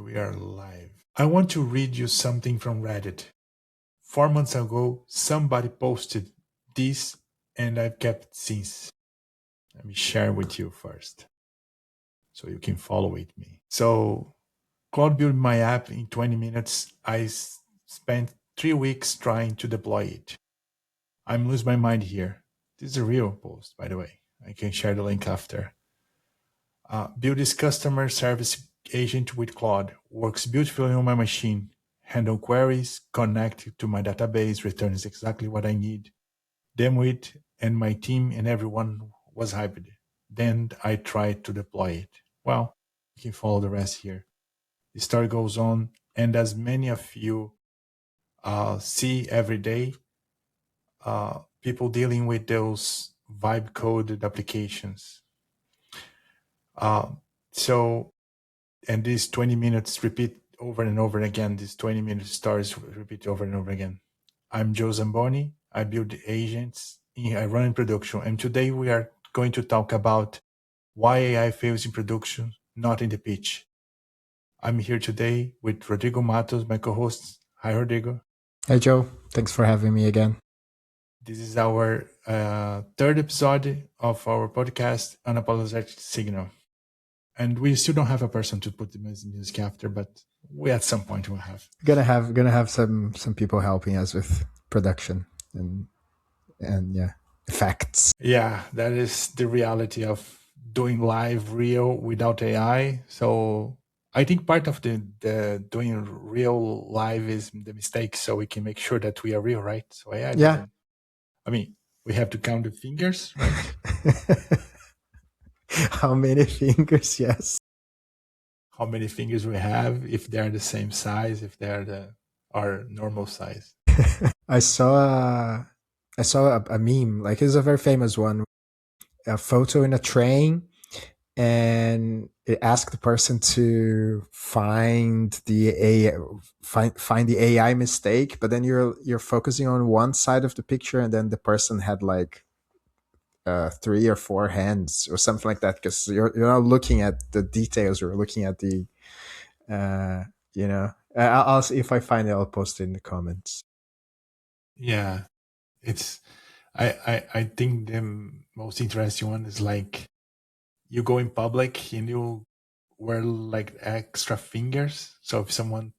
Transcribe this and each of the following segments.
we are live. I want to read you something from Reddit. 4 months ago, somebody posted this, and I've kept it since. Let me share with you first so you can follow with me. So, Claude built my app in 20 minutes. I spent 3 weeks trying to deploy it. I'm losing my mind here. This is a real post, by the way. I can share the link after. Build this customer service agent with Claude. Works beautifully on my machine. Handle queries, connect to my database, returns exactly what I need. Demo it, and my team and everyone was hyped. Then I tried to deploy it. Well, you can follow the rest here. The story goes on, and as many of you see every day, people dealing with those vibe coded applications. So, and these 20 minutes repeat over and over again. These 20-minute stories repeat over and over again. I'm Joe Zamboni. I build agents. I run in production. And today we are going to talk about why AI fails in production, not in the pitch. I'm here today with Rodrigo Matos, my co-host. Hi, Rodrigo. Hey, Joe. Thanks for having me again. This is our third episode of our podcast, Unapologetic Signal. And we still don't have a person to put the music after, but we at some point will have. Gonna have some people helping us with production and yeah, effects. Yeah, that is the reality of doing live real without AI. So I think part of the doing real live is the mistake, so we can make sure that we are real, right? So AI doesn't. I mean, we have to count the fingers, right? How many fingers? Yes. How many fingers we have, if they're the same size, if they're our normal size. I saw a meme, like it's a very famous one, a photo in a train, and it asked the person to find the AI mistake, but then you're focusing on one side of the picture, and then the person had like 3 or 4 hands or something like that, because you're not looking at the details, you're looking at the I'll see if I find it, I'll post it in the comments. Yeah, it's I think the most interesting one is like you go in public and you wear like extra fingers, so if someone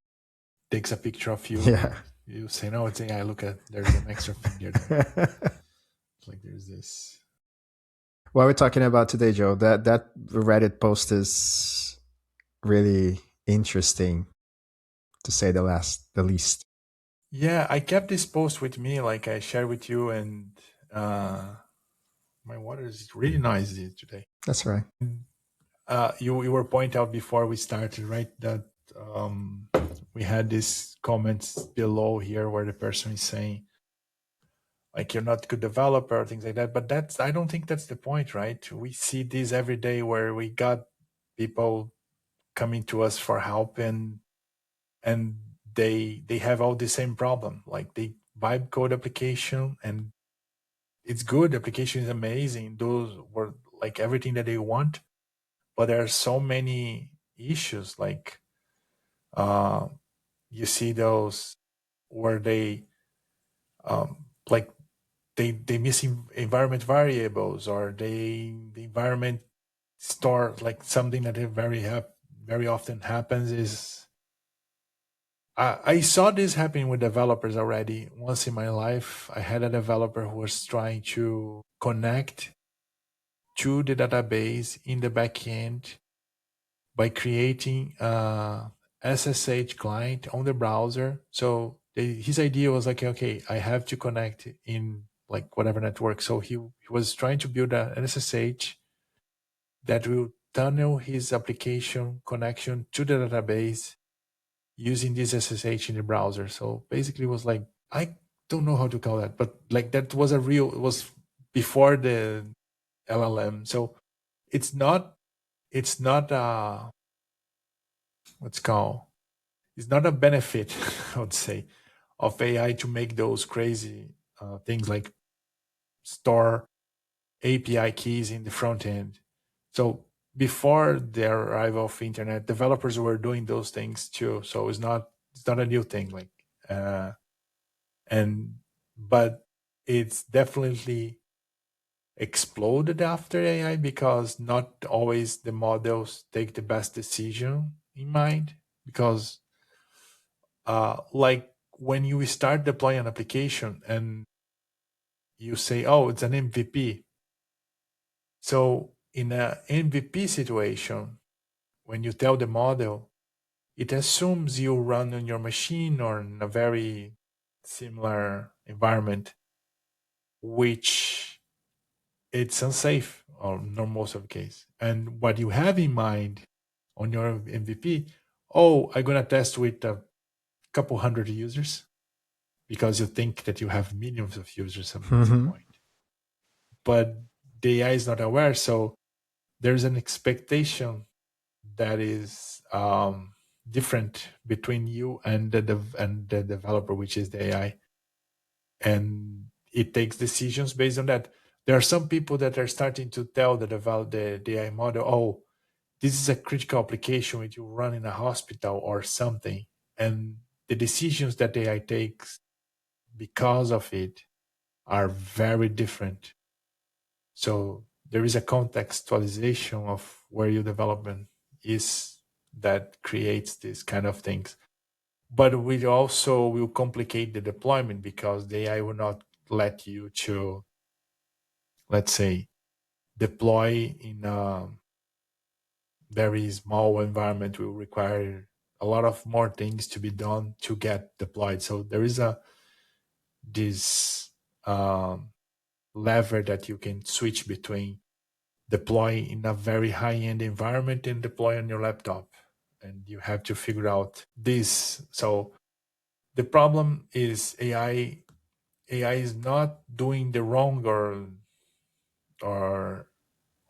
takes a picture of you, you say, no, it's AI, look at, there's an extra finger there. Like there's this. What we're talking about today, Joe, that Reddit post is really interesting, to say the least. Yeah, I kept this post with me, like I shared with you, and my water is really noisy today. That's right. You were pointing out before we started, right, that we had these comments below here where the person is saying, like, you're not a good developer or things like that. But I don't think that's the point, right? We see this every day where we got people coming to us for help, and they have all the same problem. Like they vibe code application, and it's good. Application is amazing. Those were like everything that they want, but there are so many issues. Like you see those where they like they miss environment variables, or the environment store, like something that very often happens is I saw this happening with developers already. Once in my life, I had a developer who was trying to connect to the database in the backend by creating a SSH client on the browser. So his idea was like, okay, I have to connect in like whatever network. So he was trying to build an SSH that will tunnel his application connection to the database using this SSH in the browser. So basically it was like, I don't know how to call that, but like that was it was before the LLM. So it's not what's called, it's not a benefit, I would say, of AI to make those crazy things like store API keys in the front end. So before the arrival of internet, developers were doing those things too. So it's not a new thing. Like and but it's definitely exploded after AI because not always the models take the best decision in mind. Because like when you start deploying an application and you say, "Oh, it's an MVP." So in a MVP situation, when you tell the model, it assumes you run on your machine or in a very similar environment, which it's unsafe or no most of the case. And what you have in mind on your MVP, oh, I'm gonna test with a couple hundred users because you think that you have millions of users at some Hmm. point. But the AI is not aware, so there's an expectation that is different between you and the developer, which is the AI, and it takes decisions based on that. There are some people that are starting to tell the AI model, "Oh, this is a critical application which you run in a hospital or something," and the decisions that the AI takes because of it are very different. So there is a contextualization of where your development is that creates these kind of things. But we also will complicate the deployment because the AI will not let you to, let's say, deploy in a very small environment will require a lot of more things to be done to get deployed. So there is a this um, lever that you can switch between deploy in a very high-end environment and deploy on your laptop, and you have to figure out this. So the problem is AI is not doing the wrong or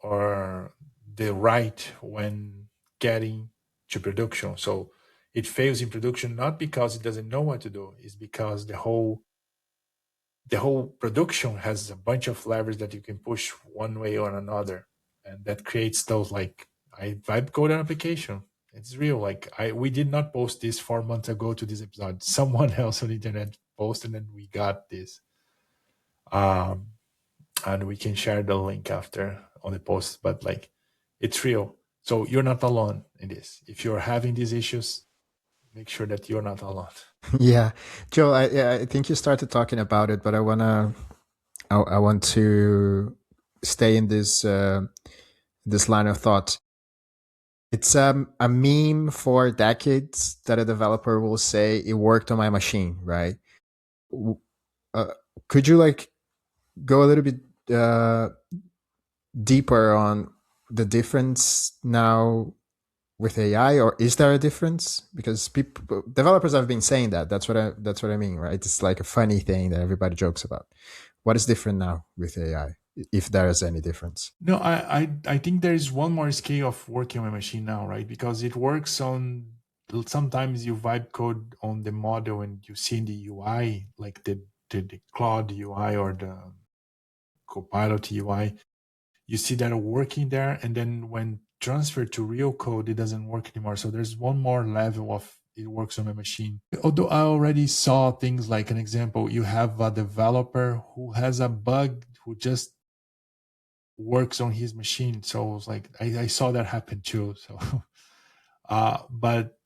or the right when getting to production. So it fails in production not because it doesn't know what to do, it's because the whole production has a bunch of levers that you can push one way or another, and that creates those like I vibe code an application. It's real. Like we did not post this 4 months ago to this episode. Someone else on the internet posted, and we got this. Um, and we can share the link after on the post. But like, it's real. So you're not alone in this. If you're having these issues, make sure that you're not alone. Yeah, Joe, I think you started talking about it, but I want to stay in this line of thought. It's a meme for decades that a developer will say it worked on my machine, right? W- Uh, could you like go a little bit uh, deeper on the difference now with AI, or is there a difference? Because people, developers have been saying that. That's what I mean, right? It's like a funny thing that everybody jokes about. What is different now with AI, if there is any difference? No, I think there is one more scale of working on a machine now, right? Because it works on sometimes you vibe code on the model and you see in the UI, like the Claude UI or the Copilot UI, you see that working there, and then when transferred to real code, it doesn't work anymore. So there's one more level of it works on a machine. Although I already saw things like an example, you have a developer who has a bug who just works on his machine. So it was like I saw that happen too. So, but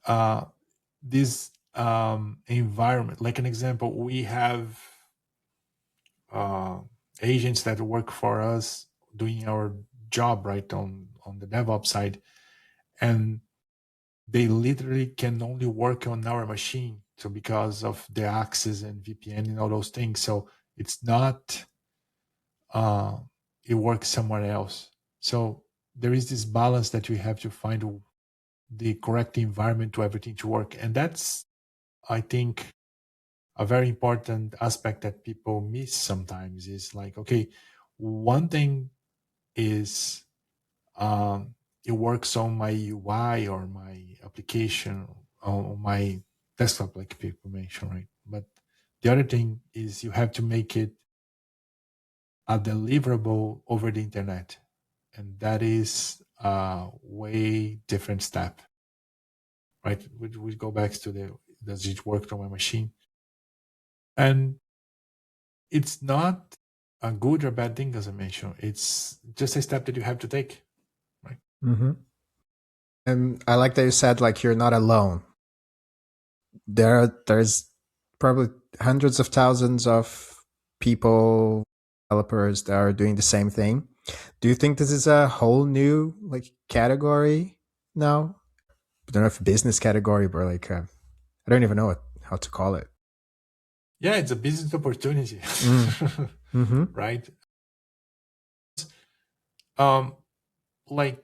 uh, this environment, like an example, we have uh, agents that work for us doing our job right on the DevOps side, and they literally can only work on our machine. So because of the access and VPN and all those things, so it's not uh, it works somewhere else. So there is this balance that we have to find the correct environment to everything to work, and that's I think a very important aspect that people miss sometimes is like, okay, one thing is um, it works on my UI or my application or my desktop, like people mentioned, right? But the other thing is you have to make it a deliverable over the internet. and that is a way different step, right? We go back to the does it work on my machine, and it's not a good or bad thing, as I mentioned. It's just a step that you have to take, right? Mm-hmm. And I like that you said like you're not alone. There's probably hundreds of thousands of people, developers that are doing the same thing. Do you think this is a whole new like category now? I don't know if business category, but like I don't even know how to call it. Yeah, it's a business opportunity, Mm. Mm-hmm. right? Um, like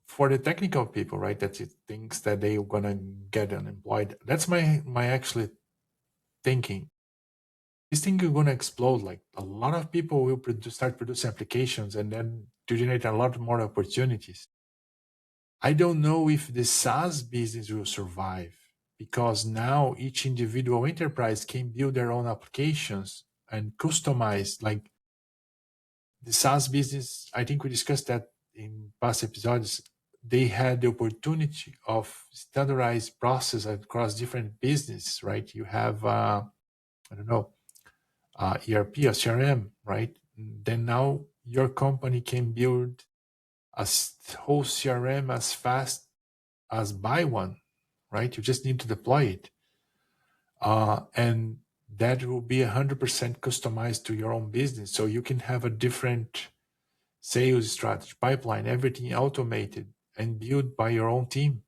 for the technical people, right? That it thinks that they're gonna get unemployed. That's my actually thinking. This thing is gonna explode. Like a lot of people will start producing applications, and then to generate a lot more opportunities. I don't know if the SaaS business will survive because now each individual enterprise can build their own applications and customize. Like the SaaS business, I think we discussed that in past episodes. They had the opportunity of standardized process across different business, right? You have, I don't know, ERP or CRM, right? Then now your company can build a whole CRM as fast as buy one, right? You just need to deploy it. And that will be 100% customized to your own business. So you can have a different sales strategy, pipeline, everything automated and built by your own team.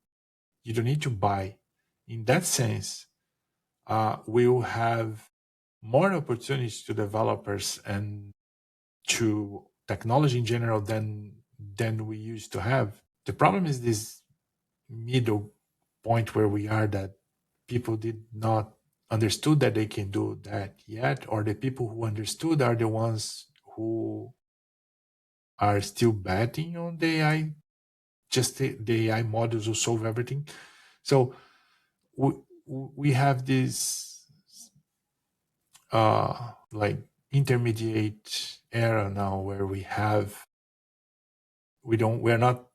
You don't need to buy. In that sense, we will have more opportunities to developers and to technology in general than we used to have. The problem is this middle point where we are that people did not understood that they can do that yet, or the people who understood are the ones who are still betting on the AI. Just the AI models will solve everything. So we, we have this like intermediate era now where we're not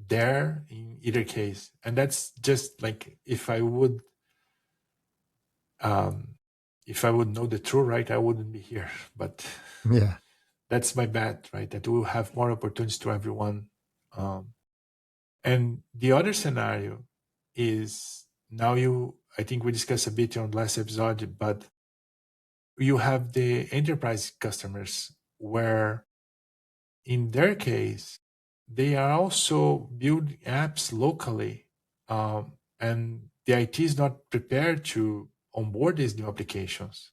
there in either case, and that's just like um if I would know the truth, right, I wouldn't be here. But Yeah. that's my bet, right, that we'll have more opportunities to everyone. And the other scenario is now I think we discussed a bit on the last episode, but you have the enterprise customers where in their case, they are also build apps locally. And the IT is not prepared to onboard these new applications.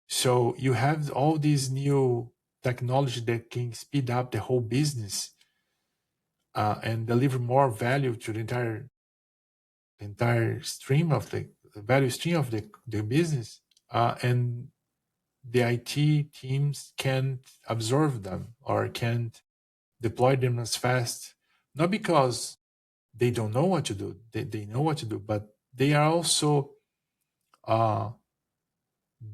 So you have all these new technology that can speed up the whole business and deliver more value to the entire stream of the value stream of the business. And the IT teams can't absorb them or can't deploy them as fast, not because they don't know what to do, they know what to do, but they are also uh,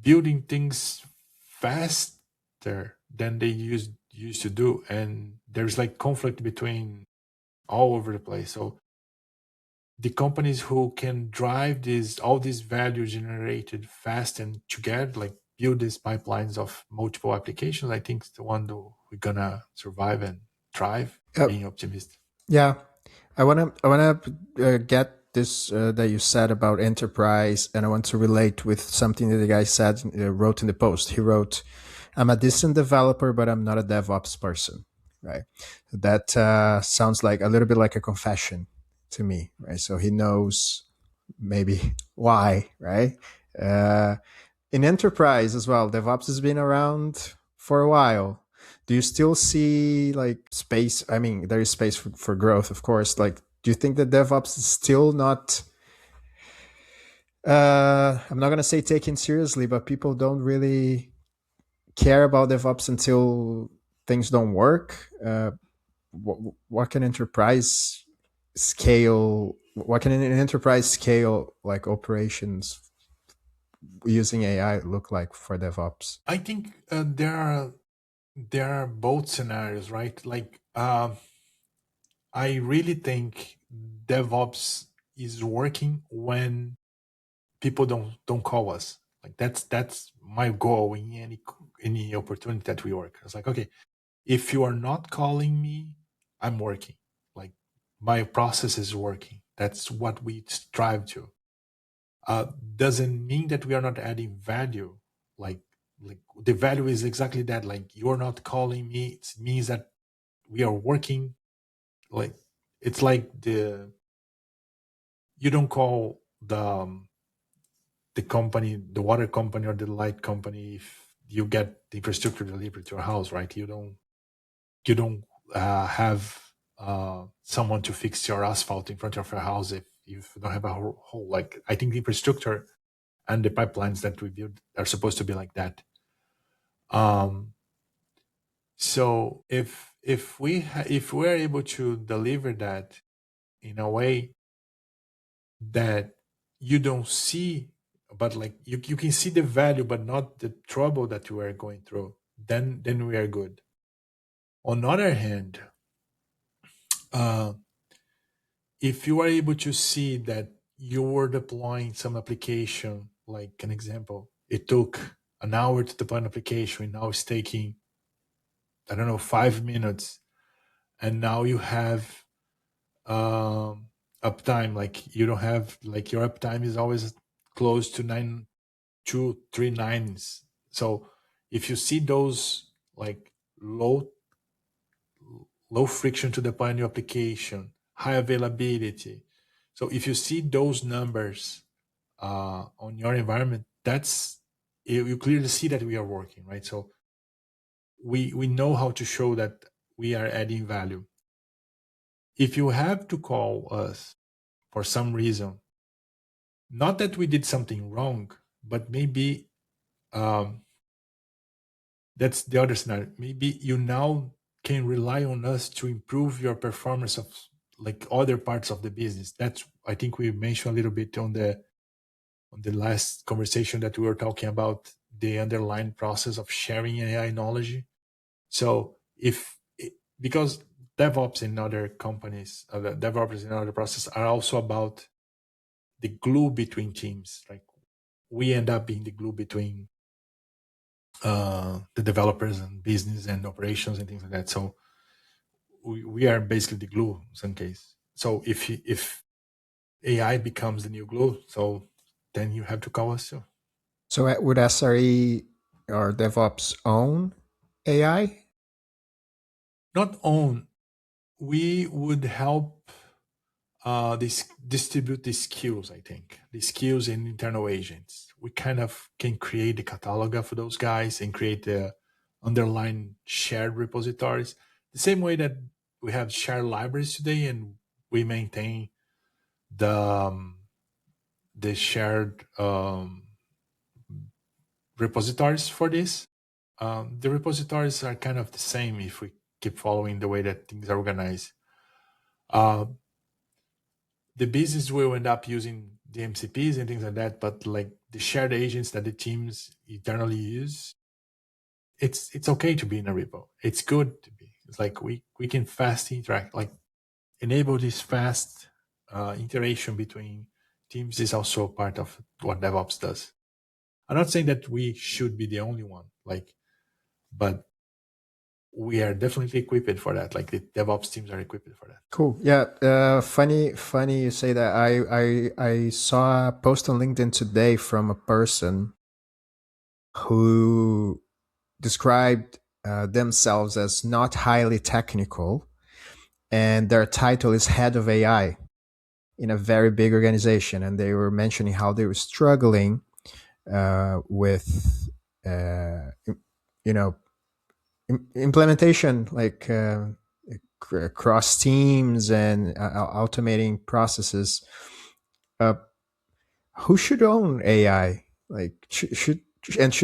building things faster than they used to do. And there's like conflict between all over the place. So the companies who can drive all these value generated fast and together, like build these pipelines of multiple applications, I think is the one that we're gonna survive and thrive. Uh, Being optimistic. yeah. I wanna get this that you said about enterprise, and I want to relate with something that the guy said wrote in the post. He wrote, "I'm a decent developer, but I'm not a DevOps person." Right. That sounds like a little bit like a confession to me. Right. So he knows maybe why. Right. Uh, in enterprise as well, DevOps has been around for a while. Do you still see like space? I mean, there is space for growth, of course. Like, do you think that DevOps is still not? I'm not gonna say taken seriously, but people don't really care about DevOps until things don't work. What can enterprise scale? What can an enterprise scale like operations using AI look like for DevOps? I think there are both scenarios, right? Like, I really think DevOps is working when people don't call us. Like that's my goal in any opportunity that we work. It's like, okay, if you are not calling me, I'm working. Like my process is working. That's what we strive to. Doesn't mean that we are not adding value. Like like the value is exactly that. Like you're not calling me, it means that we are working. Like it's like the you don't call the company, the water company or the light company if you get the infrastructure delivered to your house, right? You don't have someone to fix your asphalt in front of your house if you don't have a hole. Like I think the infrastructure and the pipelines that we build are supposed to be like that. Um, so if we're able to deliver that in a way that you don't see, but like you can see the value but not the trouble that you are going through, then we are good. On the other hand, uh, if you are able to see that you were deploying some application, like an example, it took an hour to deploy an application and now it's taking, I don't know, 5 minutes, and now you have uptime, like you don't have, like your uptime is always close to 9 2 3 nines. So if you see those like low friction to deploy a new application, high availability. So if you see those numbers on your environment, that's you clearly see that we are working, right? So we know how to show that we are adding value. If you have to call us for some reason, not that we did something wrong, but maybe um, that's the other scenario. Maybe you now can rely on us to improve your performance of like other parts of the business. That's, I think we mentioned a little bit on the last conversation that we were talking about the underlying process of sharing AI knowledge. So because DevOps in other companies, the developers in other processes are also about the glue between teams. Like we end up being the glue between the developers and business and operations and things like that. So we are basically the glue in some case. So if AI becomes the new glue, so then you have to call us too. So would SRE or DevOps own AI? Not own. We would help this distribute the skills. I think the skills in internal agents. We kind of can create the catalog for those guys and create the underlying shared repositories. The same way that we have shared libraries today, and we maintain the the shared repositories for this. The repositories are kind of the same if we keep following the way that things are organized. Uh, the business will end up using the MCPs and things like that, but like the shared agents that the teams internally use, it's okay to be in a repo. It's good to be. It's like we can fast interact, like enable this fast iteration between teams is also part of what DevOps does. I'm not saying that we should be the only one, like, but we are definitely equipped for that. Like the DevOps teams are equipped for that. Cool. Yeah. Funny you say that. I saw a post on LinkedIn today from a person who described themselves as not highly technical, and their title is head of AI in a very big organization. And they were mentioning how they were struggling with, you know, implementation, like cross teams and automating processes. Uh, who should own AI? Like, should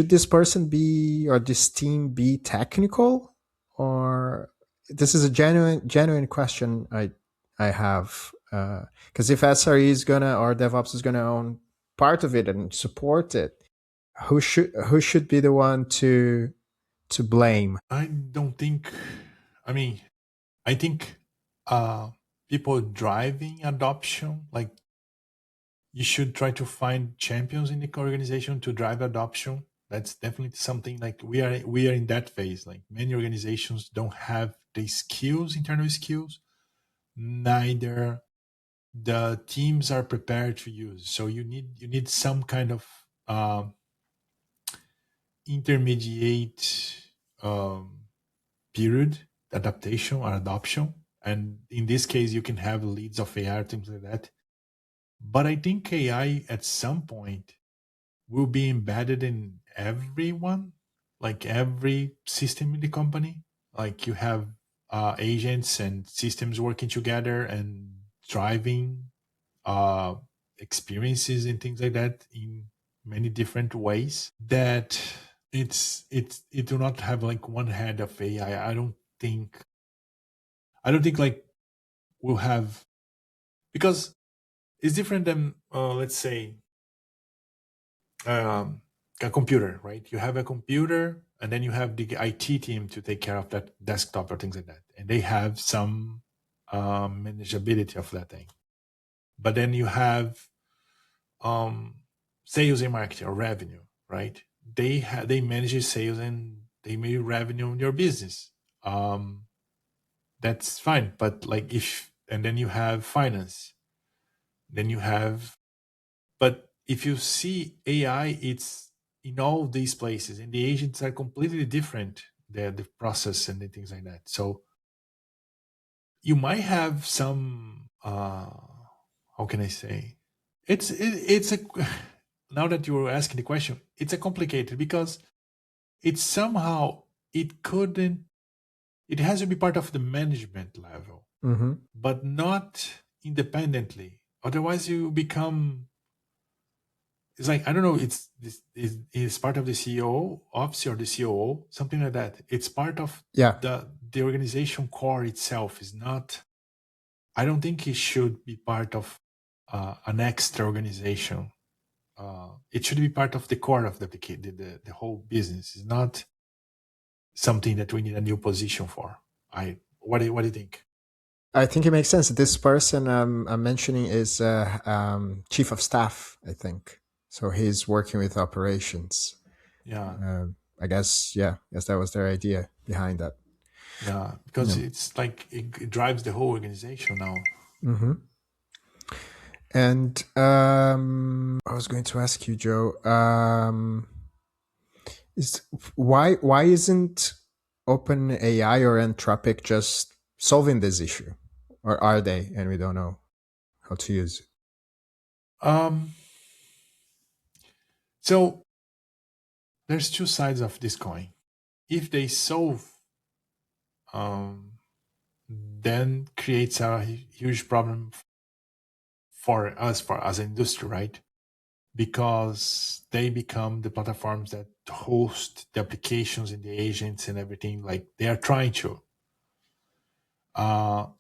this person be, or this team be technical, or this is a genuine question I have, because if SRE is gonna, or DevOps is gonna own part of it and support it, who should be the one to blame? I don't think. I mean, I think uh, people driving adoption, like you should try to find champions in the organization to drive adoption. That's definitely something like we are in that phase. Like many organizations don't have the skills, internal skills, neither the teams are prepared to use. So you need some kind of intermediate period adaptation or adoption. And in this case, you can have leads of AI, things like that. But I think AI at some point will be embedded in everyone, like every system in the company. Like you have agents and systems working together and driving uh, experiences and things like that in many different ways. That it do not have like one head of AI. I don't think like we'll have, because it's different than let's say um, a computer, right? You have a computer, and then you have the IT team to take care of that desktop or things like that, and they have some manageability of that thing. But then you have um, sales and marketing or revenue, right? They manage sales and they make revenue in your business. Um, that's fine, but like if and then you have finance, then you have. But if you see AI, it's in all these places, and the agents are completely different. The process and the things like that. So you might have some. How can I say? It's a now that you're asking the question, it's a complicated because it's somehow it couldn't. It has to be part of the management level, Mm-hmm. but not independently. Otherwise, you become, it's like I don't know. It's this is part of the CEO office or the COO, something like that. It's part of Yeah, the organization core itself. Is not. I don't think it should be part of an extra organization. It should be part of the core of the whole business. It's not something that we need a new position for. I what do you think? I think it makes sense. This person I'm mentioning is chief of staff, I think. So he's working with operations. Yeah, I guess, yeah, I guess that was their idea behind that. yeah, because Yeah. it's like it drives the whole organization now. Hmm. And I was going to ask you, Joe, is why isn't OpenAI or Anthropic just solving this issue, or are they, and we don't know how to use it? Um, so there's two sides of this coin. If they solve, um, then creates a huge problem for us, for as an industry, right? Because they become the platforms that host the applications and the agents and everything. Like they are trying to.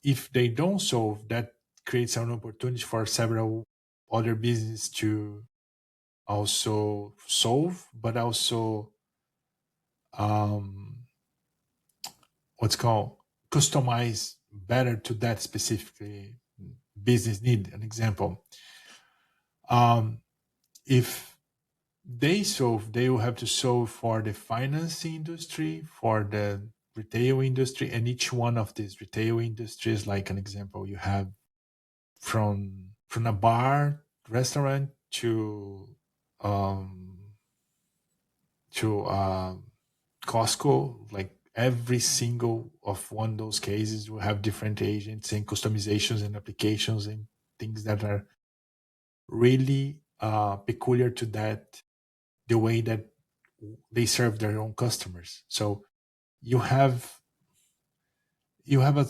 If they don't solve, that creates an opportunity for several other businesses to also solve, but also um, what's called customize better to that specific business need. An example, um, if they solve, they will have to solve for the finance industry, for the retail industry, and each one of these retail industries, like an example, you have from a bar, restaurant um, to Costco, like every single of one of those cases will have different agents and customizations and applications and things that are really peculiar to that, the way that they serve their own customers. So you have you have a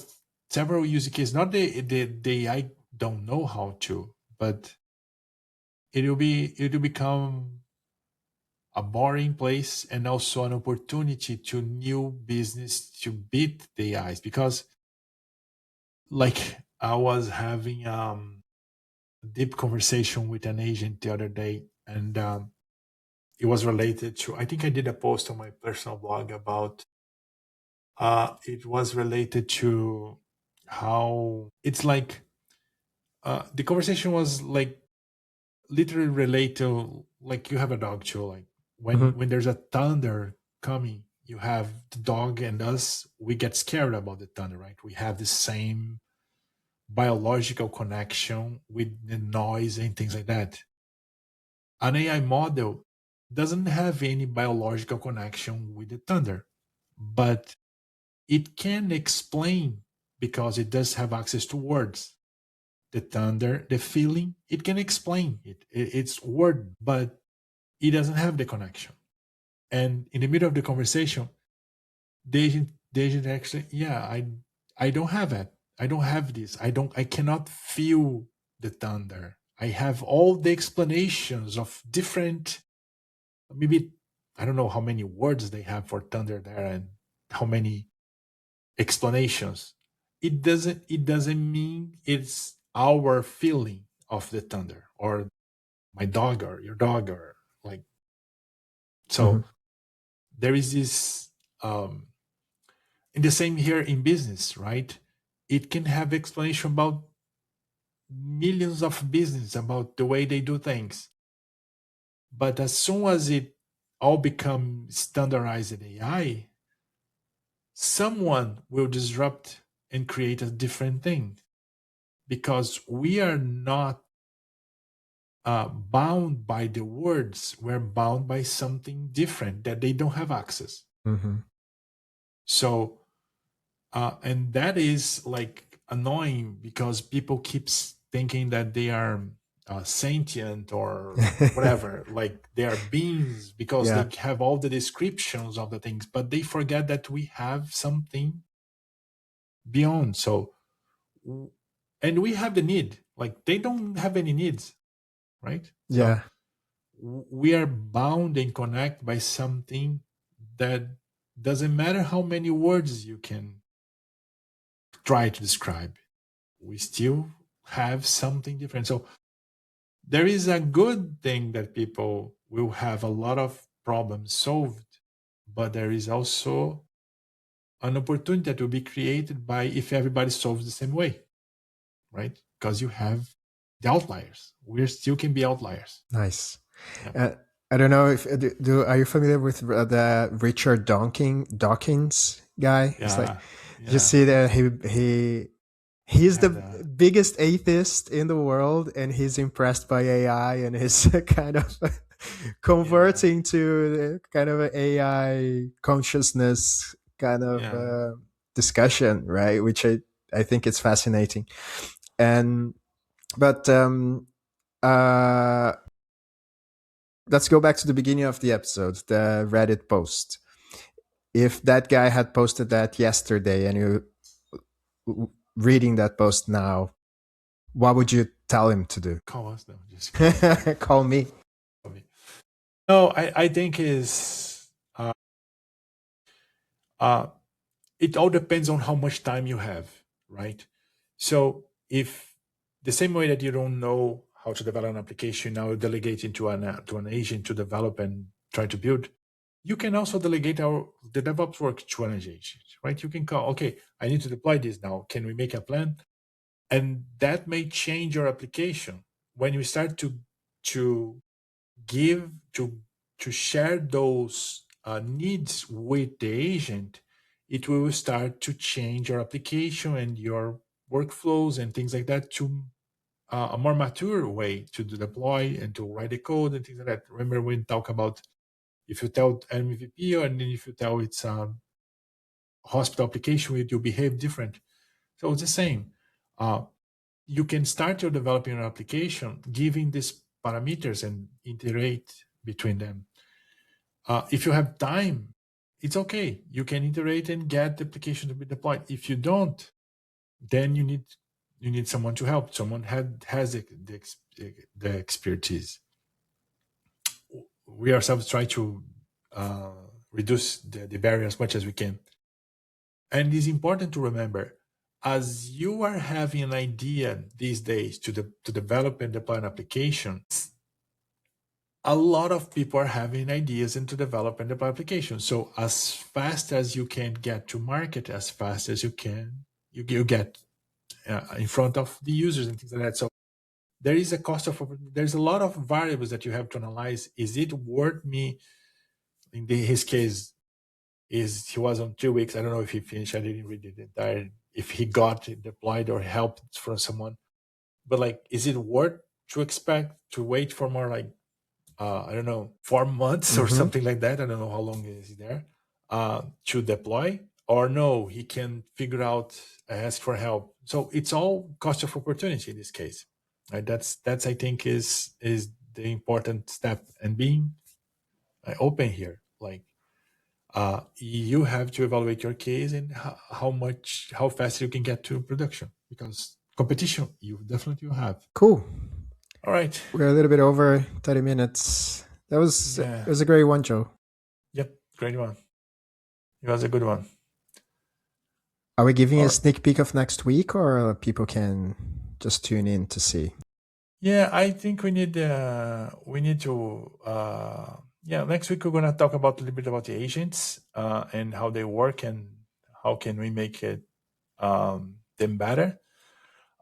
several use cases. Not the I don't know how to, but it'll become a boring place and also an opportunity to new business to beat the AIs, because like I was having a deep conversation with an agent the other day, and it was related to, I think I did a post on my personal blog about, it was related to how it's like, the conversation was like literally relate to, like, you have a dog too, like Hmm. when there's a thunder coming, you have the dog and us, we get scared about the thunder, right? We have the same biological connection with the noise and things like that. An AI model doesn't have any biological connection with the thunder, but it can explain, because it does have access to words, the thunder, the feeling. It can explain it. It's word, but it doesn't have the connection. And in the middle of the conversation, the agent actually, yeah, I don't have it. I don't have this. I cannot feel the thunder. I have all the explanations of different, maybe, I don't know how many words they have for thunder there and how many explanations. It doesn't mean it's our feeling of the thunder, or my dog or your dog, or like. Hmm. So there is this, um in the same here in business, right? It can have explanation about millions of business, about the way they do things. But as soon as it all becomes standardized AI, someone will disrupt and create a different thing, because we are not, bound by the words. We're bound by something different that they don't have access. Hmm. So, and that is like annoying, because people keeps thinking that they are, sentient or whatever, like they are beings, because Yeah. they have all the descriptions of the things, but they forget that we have something beyond. So, and we have the need, like they don't have any needs, right? So Yeah. we are bound and connected by something that doesn't matter how many words you can try to describe, we still have something different. So there is a good thing that people will have a lot of problems solved, but there is also an opportunity that will be created by, if everybody solves the same way, right? Because you have the outliers. We still can be outliers. Nice. Yeah. Uh, I don't know if are you familiar with the Richard Dawkins guy? It's like Yeah. you Yeah. see that I he's the have the, biggest atheist in the world, and he's impressed by AI, and he's kind of yeah. converting to kind of an AI consciousness kind of Yeah. discussion, right? Which I think it's fascinating. And but uh, let's go back to the beginning of the episode, the Reddit post. If that guy had posted that yesterday, and you reading that post now, what would you tell him to do? Call us though. Just kidding. Call me. No, I think is, uh, it all depends on how much time you have, right? So if the same way that you don't know how to develop an application, now you delegate into to an agent to develop and try to build, you can also delegate the DevOps work to an agent, right? You can call, okay, I need to deploy this now. Can we make a plan? And that may change your application when you start to give to share those, needs with the agent. It will start to change your application and your workflows and things like that to, a more mature way to deploy and to write the code and things like that. Remember when we talk about, if you tell MVP, and then if you tell it's a hospital application, it will behave different. So it's the same. uh, you can start your developing your application giving these parameters and iterate between them. If you have time, it's okay. You can iterate and get the application to be deployed. If you don't, then you need someone to help. Someone has the expertise. We ourselves try to, uh, reduce the barrier as much as we can. And it's important to remember, as you are having an idea these days to develop and deploy an application, a lot of people are having ideas and to develop and deploy applications. So as fast as you can get to market, as fast as you can, you get in front of the users and things like that. So there is a cost of there's a lot of variables that you have to analyze. Is it worth me? In his case, is he was on 2 weeks. I don't know if he finished. I didn't read it entire. If he got it deployed or helped from someone, but like, is it worth to expect to wait for more like I don't know, 4 months or Mm-hmm. something like that? I don't know how long is he there to deploy, or no, he can figure out, ask for help. So it's all cost of opportunity in this case. Right? That's I think is the important step, and being open here. Like you have to evaluate your case and how fast you can get to production, because competition you definitely will have. Cool. All right. We're a little bit over 30 minutes. That was it Yeah. was a great one, Joe. Yep. Great one. It was a good one. Are we giving All a right. sneak peek of next week, or people can just tune in to see? Yeah, I think we need to yeah, next week we're gonna talk about a little bit about the agents and how they work and how can we make it them better.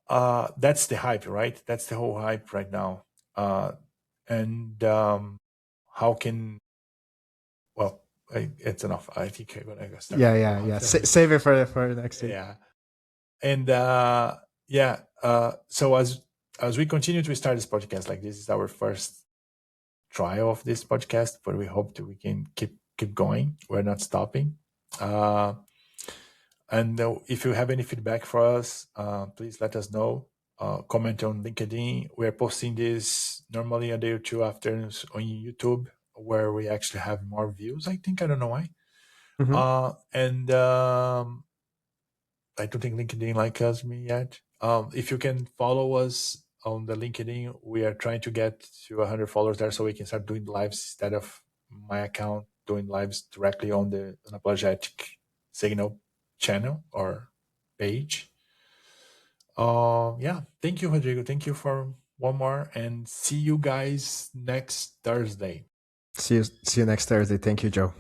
That's the hype, right? That's the whole hype right now. And how can well it's enough. I think I'm gonna start Yeah, talking yeah, about yeah. Save it for next week. yeah. And yeah, so as we continue to start this podcast, like this is our first trial of this podcast, but we hope that we can keep going. We're not stopping. Uh, and if you have any feedback for us, please let us know. Comment on LinkedIn. We're posting this normally a day or two after on YouTube, where we actually have more views. I think I don't know why. Mm-hmm. And I don't think LinkedIn likes me yet. If you can follow us on the LinkedIn, we are trying to get to 100 followers there, so we can start doing lives instead of my account doing lives directly on the Unapologetic Signal channel or page. Yeah, thank you, Rodrigo. Thank you for one more, and see you guys next Thursday. See you next Thursday. Thank you, Joe.